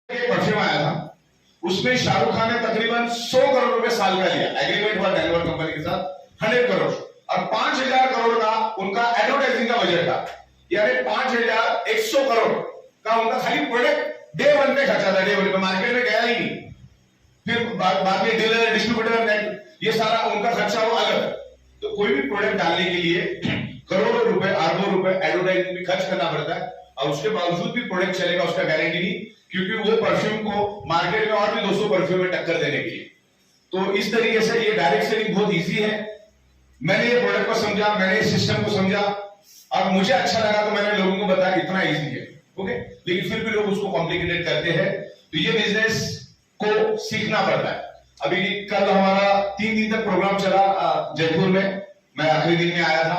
Perfume आया था, उसमें शाहरुख खान ने तकरीबन 100 करोड़ रुपए साल का लिया, एग्रीमेंट हुआ डेनवर कंपनी के साथ 100 करोड़ और 5,000 करोड़ का उनका एडवर्टाइजिंग का बजट था, यानी 5,100 करोड़ का उनका खाली प्रोडक्ट डे वन पे खर्चा था, डे वन पे मार्केट में गया ही नहीं। फिर बाद में डीलर डिस्ट्रीब्यूटर ये सारा उनका खर्चा हो अलग। तो कोई भी प्रोडक्ट डालने के लिए करोड़ों रुपए अरबों रुपए एडवर्टाइजिंग में खर्च करना पड़ता है और उसके बावजूद भी प्रोडक्ट चलेगा उसका गारंटी नहीं, क्योंकि वो परफ्यूम को मार्केट में और भी 200 परफ्यूम में टक्कर देने के लिए। तो इस तरीके से ये डायरेक्ट सेलिंग बहुत इजी है। मैंने ये प्रोडक्ट को समझा, मैंने इस सिस्टम को समझा और मुझे अच्छा लगा तो मैंने लोगों को बताया इतना इजी है। ओके, लेकिन फिर भी लोग उसको कॉम्प्लिकेटेड करते हैं। तो ये बिजनेस को सीखना पड़ता है। अभी कल हमारा 3 दिन तक प्रोग्राम चला जयपुर में, मैं आखिरी दिन में आया था।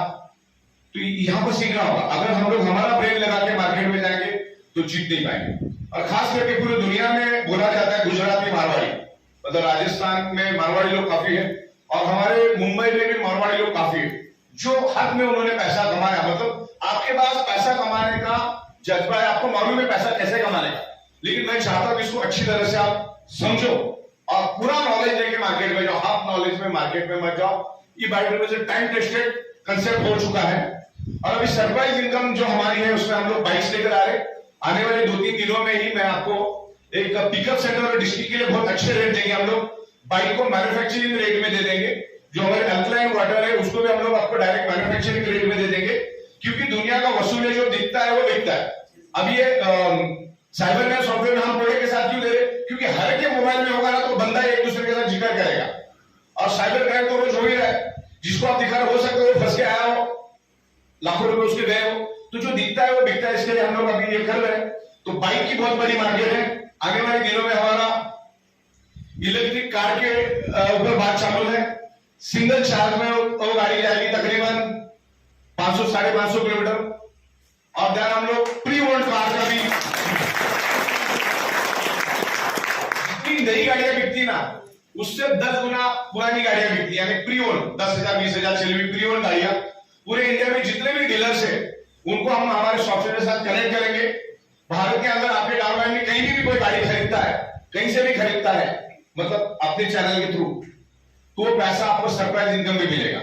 तो यहां पर सीखना होगा। अगर हम लोग हमारा ब्रेन लगा के मार्केट में जाएंगे तो जीत नहीं पाएंगे। और खास करके पूरी दुनिया में बोला जाता है गुजराती मारवाड़ी, मतलब राजस्थान में मारवाड़ी लोग काफी है और हमारे मुंबई में भी मारवाड़ी लोग काफी है, जो हद में उन्होंने पैसा कमाया। मतलब आपके पास पैसा कमाने का जज्बा है, आपको मालूम है पैसा कैसे कमाने का, लेकिन मैं चाहता हूं इसको अच्छी तरह से आप समझो और पूरा नॉलेज लेके मार्केट में जाओ। हाफ नॉलेज में मार्केट में मत जाओ। ये बाइट से टाइम टेस्टेड कंसेप्ट हो चुका है। और अभी सरप्राइज इनकम जो हमारी है उसमें हम लोग बाइक्स लेकर आ रहे। आने वाले 2-3 दिनों में ही मैं आपको एक पिकअप सेंटर और डिस्ट्रिक्ट के लिए बहुत अच्छे रेट देंगे। हम लोग बाइक को मैन्युफैक्चरिंग रेट में दे देंगे। जो हमारे अल्कलाइन वाटर है उसको भी हम लोग आपको डायरेक्ट मैन्युफैक्चरिंग रेट में दे देंगे, क्योंकि दुनिया का वसूल है, जो दिखता है वो बिकता है। अब ये साइबरमैन सॉफ्टवेयर में हम प्रोडक्ट के साथ क्यों दे रहे? क्योंकि हर के मोबाइल में होगा ना तो बंदा एक दूसरे के साथ जिक्र करेगा और साइबर क्राइम तो रोज हो ही रहा है। जिसको आप दिखा रहे हो सकते हो फंस के आया हो, लाखों रुपए उसके गए हो, तो जो दिखता है वो बिकता है। इसके लिए हम लोग अभी ये कर रहे हैं। तो बाइक की बहुत बड़ी मार्केट है। आने वाले दिनों में हमारा इलेक्ट्रिक कार के ऊपर बात चालू है। सिंगल चार्ज में वो गाड़ी जाएगी तकरीबन 500-550 किलोमीटर। और देन हम लोग प्री ओल्ड कार का भी, जितनी नई गाड़ियां बिकती ना उससे 10 गुना पुरानी गाड़ियां बिकती है, यानी प्री ओल्ड 10,000 20,000 चली हुई प्री ओल्ड गाड़ियां। पूरे इंडिया में जितने भी डीलर्स है उनको हम हमारे सॉफ्टवेयर के साथ कनेक्ट करेंगे। भारत के अंदर आपके डाउनलाइन में कहीं भी कोई गाड़ी खरीदता है, कहीं से भी खरीदता है, मतलब अपने चैनल के थ्रू, तो वो पैसा आपको सरप्राइज इनकम में मिलेगा।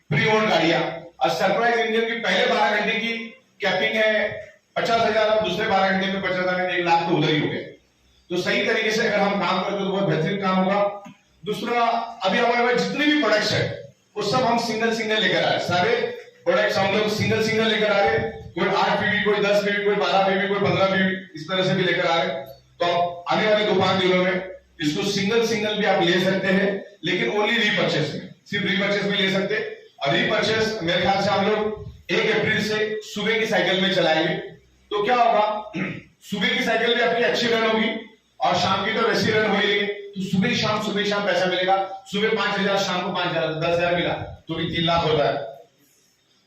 प्री ओल्ड गाड़ियां और सरप्राइज इनकम की पहले 12 घंटे की कैपिंग है 50,000 और दूसरे 12 घंटे में 50,000, 1 लाख तो उधर ही हो गए। तो सही तरीके से अगर हम काम करते तो बहुत बेहतरीन काम होगा। दूसरा, अभी हमारे पास जितने भी प्रोडक्ट्स है वो सब हम सिंगल लेकर आ रहे। सारे प्रोडक्ट्स हम लोग सिंगल लेकर आ रहे। कोई 8 पीवी, कोई 10 पीवी, कोई 12 पीवी, कोई 15 पीवी, इस तरह से भी लेकर आ रहे। तो आप आने वाले 2-5 दिनों में इसको सिंगल भी आप ले सकते हैं, लेकिन ओनली रीपर्चेस में, सिर्फ रीपर्चेस में ले सकते। और रीपर्चेस मेरे ख्याल से हम लोग 1 अप्रैल से सुबह की साइकिल में चलाएंगे। तो क्या होगा, सुबह की साइकिल भी आपकी अच्छी रन होगी और शाम की तो वैसी रन हो ही। तो सुबह शाम पैसा मिलेगा। सुबह 5,000, शाम को 5,000, 10,000 मिला तो भी 3 लाख होता है।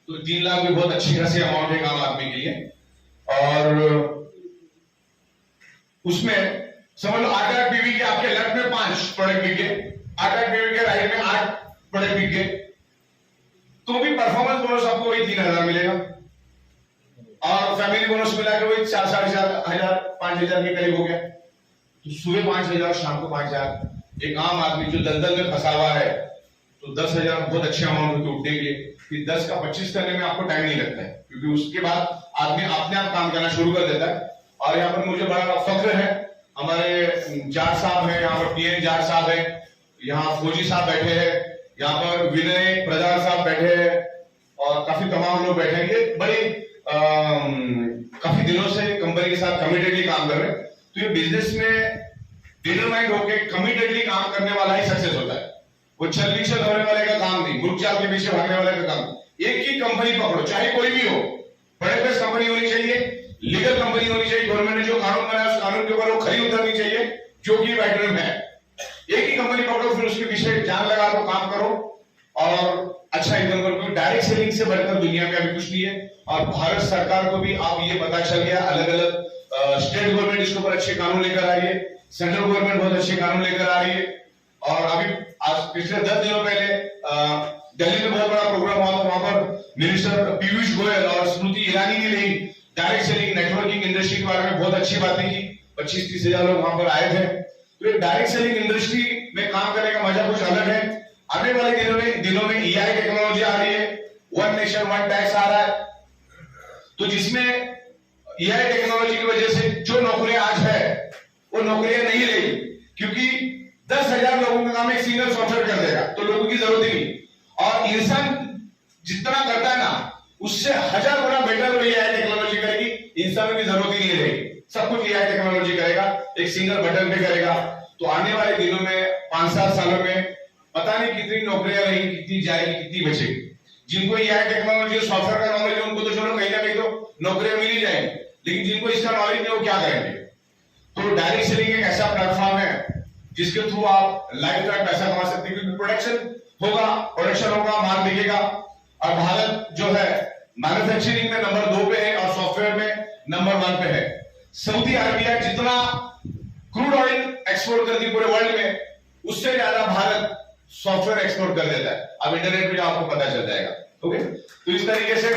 तो 3 लाख भी बहुत अच्छी खासी अमाउंट है आम आदमी के लिए। और उसमें समझ लो 8 पीवी के आपके लेफ्ट में 5 प्रोडक्ट बिके, 8 पीवी के राइट में 8 प्रोडक्ट बिके, तो भी परफॉर्मेंस बोनस आपको वही 3,000 मिलेगा और फैमिली बोनस मिला के वही 4,500 5,000 के करीब हो गया। तो सुबह 5,000, शाम को 5,000। एक आम आदमी जो दलदल में फंसा हुआ है तो 10,000 बहुत अच्छे अमाउंट होते उठने के लिए। फिर 10 का 25 करने में आपको टाइम नहीं लगता है, क्योंकि उसके बाद आदमी अपने आप काम करना शुरू कर देता है। और यहाँ पर मुझे बड़ा फख्र है, हमारे जाट साहब है, यहाँ पर पीएन जाट साहब है, यहाँ फौजी साहब बैठे हैं, यहाँ पर विनय प्रधान साहब बैठे हैं और काफी तमाम लोग बैठे हैं। ये बड़ी काफी दिनों से कंपनी के साथ कमिटेडली काम कर रहे हैं। तो ये बिजनेस में डिटरमाइंड होकर कमिटेडली काम करने वाला ही सक्सेस होता है। वो चल होने वाले का काम नहीं, ग्रुप चाल के पीछे भागने वाले का काम। एक ही कंपनी पकड़ो, चाहे कोई भी हो, बड़े बेस कंपनी होनी चाहिए, लीगल कंपनी होनी चाहिए, गवर्नमेंट ने जो कानून बनाया उस कानून के ऊपर वो खरी उतरनी चाहिए, जो कि वाइडर में है। एक ही कंपनी पकड़ो, फिर उसके पीछे जान लगा दो, काम करो और अच्छा इनकम करो। डायरेक्ट सेलिंग से बढ़कर दुनिया में अभी कुछ नहीं है। और भारत सरकार को भी अब ये पता चल गया, अलग अलग स्टेट गवर्नमेंट इसके ऊपर अच्छे कानून लेकर आ रही है, सेंट्रल गवर्नमेंट बहुत अच्छे कानून लेकर आ रही है। और अभी आज पिछले 10 दिनों पहले दिल्ली में बहुत बड़ा प्रोग्राम हुआ था। वहां पर मिनिस्टर पीयूष गोयल और स्मृति ईरानी ने भी डायरेक्ट सेलिंग, नेटवर्किंग इंडस्ट्री के बारे में बहुत अच्छी बातें की। 25-30 हजार लोग वहां पर आए थे। तो ये डायरेक्ट सेलिंग इंडस्ट्री में काम करने का मजा कुछ अलग है। आने वाले दिनों में EI टेक्नोलॉजी आ रही है, वन नेशन वन टैक्स आ रहा है, तो जिसमें EI टेक्नोलॉजी की वजह से जो नौकरियां आज है वो नौकरियां नहीं रही, क्योंकि 10,000 लोगों का काम एक सिंगल सॉफ्टवेयर कर देगा, तो लोगों की जरूरत ही नहीं। और इंसान जितना करता है ना, उससे 1000 गुना बेटर वो EI टेक्नोलॉजी करेगी, इंसानों की जरूरत ही नहीं रहेगी, सब कुछ EI टेक्नोलॉजी करेगा, एक सिंगल बटन पे करेगा। तो आने वाले दिनों में 5-7 सालों में पता नहीं कितनी नौकरियां रहेंगी, कितनी जाएगी, कितनी बचेगी। जिनको EI टेक्नोलॉजी सॉफ्टवेयर का नॉलेज है उनको तो चलो कहीं ना कहीं तो नौकरियां मिल ही जाएंगी, लेकिन जिनको इसका नॉलेज नहीं वो क्या करेंगे। तो डायरेक्ट सेलिंग एक ऐसा प्लेटफॉर्म है जिसके थ्रू आप लाइफ टाइम पैसा कमा सकते हैं, क्योंकि प्रोडक्शन होगा, माल बिकेगा। और भारत जो है मैन्युफैक्चरिंग में नंबर 2 पे है और सॉफ्टवेयर में नंबर 1 पे है। सऊदी अरबिया जितना क्रूड ऑयल एक्सपोर्ट करती है पूरे वर्ल्ड में, उससे ज्यादा भारत सॉफ्टवेयर एक्सपोर्ट कर देता है। अब इंटरनेट पे आपको पता चल जाएगा। ओके, तो इस तरीके से